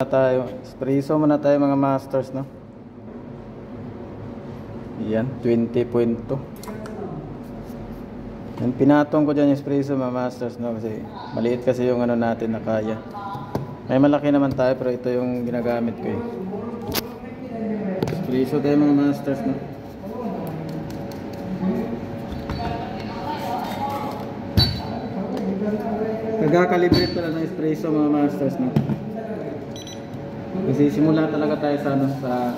Tayo, espresso muna tayo mga masters, no? Yan, 20.2. Yan, pinatong ko dyan yung espresso mga masters, no? Kasi maliit kasi yung ano natin na kaya. May malaki naman tayo pero ito yung ginagamit ko eh. Espresso tayo mga masters, no? Nagkakalibrate pala ng espresso mga masters, no? Kasi simula talaga tayo sa ano, sa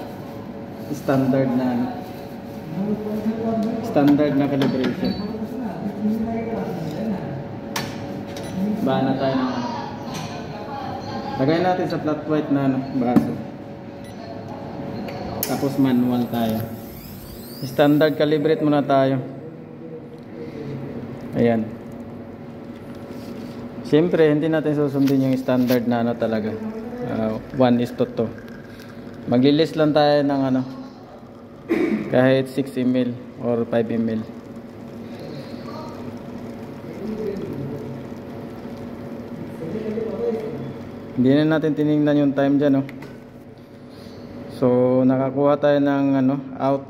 standard na ano, standard na calibration. Bahan na tayo ng ano. Lagay natin sa flat white na ano, baso. Tapos manual tayo. Standard calibrate muna tayo. Ayan. Siyempre, hindi natin susundin yung standard na ano talaga. 1:2. Maglilis lang tayo ng ano, kahit 6 ml or 5 ml. Hindi na natin tinignan yung time dyan, no? So nakakuha tayo ng ano, out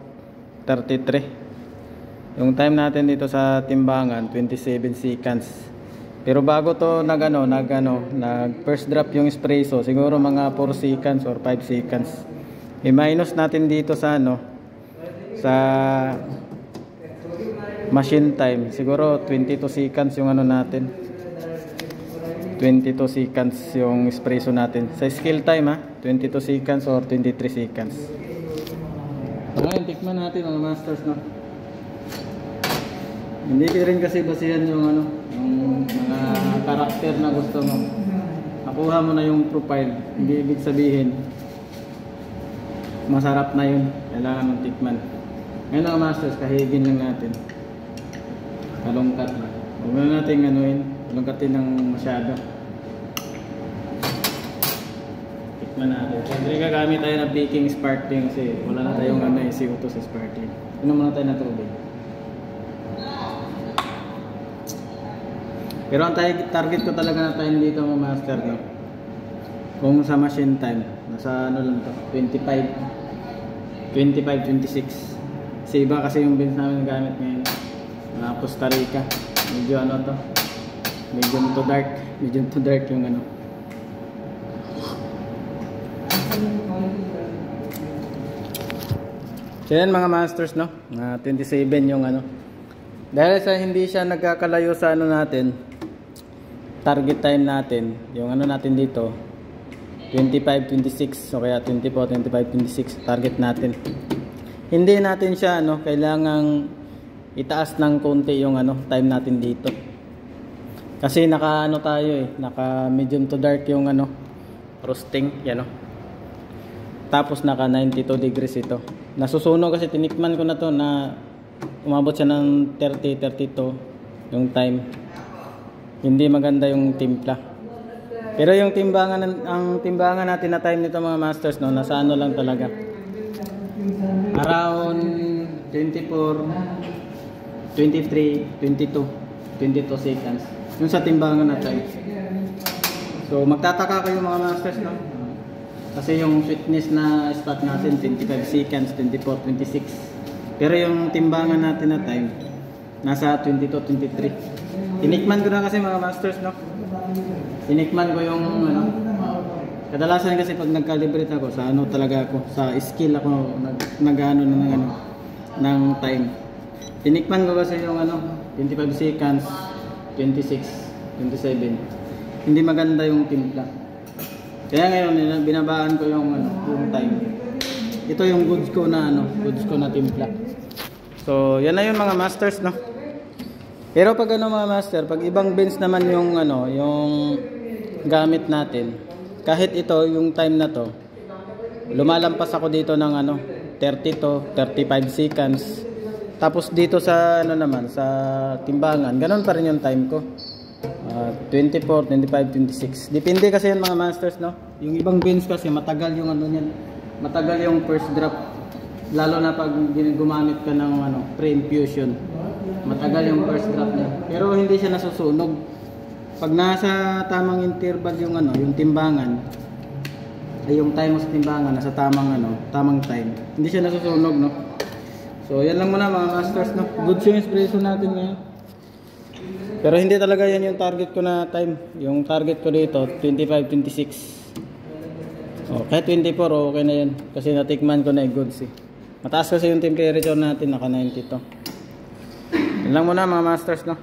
33. Yung time natin dito sa timbangan 27 seconds. Pero bago to nag first drop yung espresso, siguro mga 4 seconds or 5 seconds. I-minus natin dito sa ano, sa machine time, siguro 22 seconds yung ano natin. 22 seconds yung espresso natin. Sa skill time 22 seconds or 23 seconds. Ngayon, tikman natin mga masters, no? Hindi rin kasi basihan yung ano, yung mga karakter na gusto mo. Nakuha mo na yung profile, hindi ibig sabihin masarap na yun. Kailangan mong tikman. Ngayon mga masters, kahigin lang natin. Kalungkat lang. Huwag na natin anuin, kalungkatin ng masyado. Tikman natin. Siyempre gagamit tayo ng baking sparkling kasi wala na tayong ano, CO2 sa sparkling. Inom muna tayo na tubig. Pero ang target ko talaga na time dito mga master, no? Kung sa machine time, nasa ano lang to, 25, 26. Kasi iba kasi yung beans namin gamit ngayon, Costa Rica. Medyo ano to, medium to dark yung ano. So yan mga masters, no? 27 yung ano. Dahil sa hindi siya nagkakalayo sa ano natin, target time natin, yung ano natin dito 25, 26 o kaya 24, 25, 26 target natin. Hindi natin siya ano, kailangang itaas ng konti yung ano, time natin dito. Kasi naka ano tayo naka medium to dark yung ano, roasting, yan o. Tapos naka 92 degrees ito. Nasusunog kasi tinikman ko na to na umabot siya ng 30, 32 yung time. Hindi maganda yung timpla. Pero yung ang timbangan natin na time nito mga masters, no, nasa ano lang talaga. Around 24, 23, 22 seconds. Yung sa timbangan na time. So magtataka kayo mga masters, no? Kasi yung sweetness na spot natin 25 seconds, 24, 26. Pero yung timbangan natin na time nasa 22, 23. Tinikman ko na kasi mga masters, no? Tinikman ko yung ano, kadalasan kasi pag nag-calibrate ako sa ano talaga ako, sa skill ako nag-ano ng time. Tinikman ko kasi yung ano 25 seconds, 26, 27. Hindi maganda yung timpla. Kaya ngayon binabaan ko yung ano, yung time. Ito yung goods ko na timpla. So, yan na yun mga masters, no? Pero pag ano mga master, pag ibang beans naman yung ano, yung gamit natin, kahit ito, yung time na to, lumalampas ako dito ng ano, 30 to 35 seconds. Tapos dito sa ano naman, sa timbangan, ganun pa rin yung time ko. 24, 25, 26. Depende kasi yan mga masters, no? Yung ibang beans kasi matagal yung ano niyan. Matagal yung first drop. Lalo na pag gumamit ka ng ano, pre-infusion. Matagal yung first drop niya. Pero hindi siya nasusunog. Pag nasa tamang interval yung ano, yung timbangan, ay yung time mo sa timbangan nasa tamang time. Hindi siya nasusunog, no? So yan lang muna mga masters, no? Good yung espresso natin ngayon. Pero hindi talaga yan yung target ko na time. Yung target ko dito 25-26. Kahit 24 okay na yan. Kasi natikman ko na yung goods eh. Mataas kasi yung temperature natin, naka 90 to. Yan lang muna mga masters, no?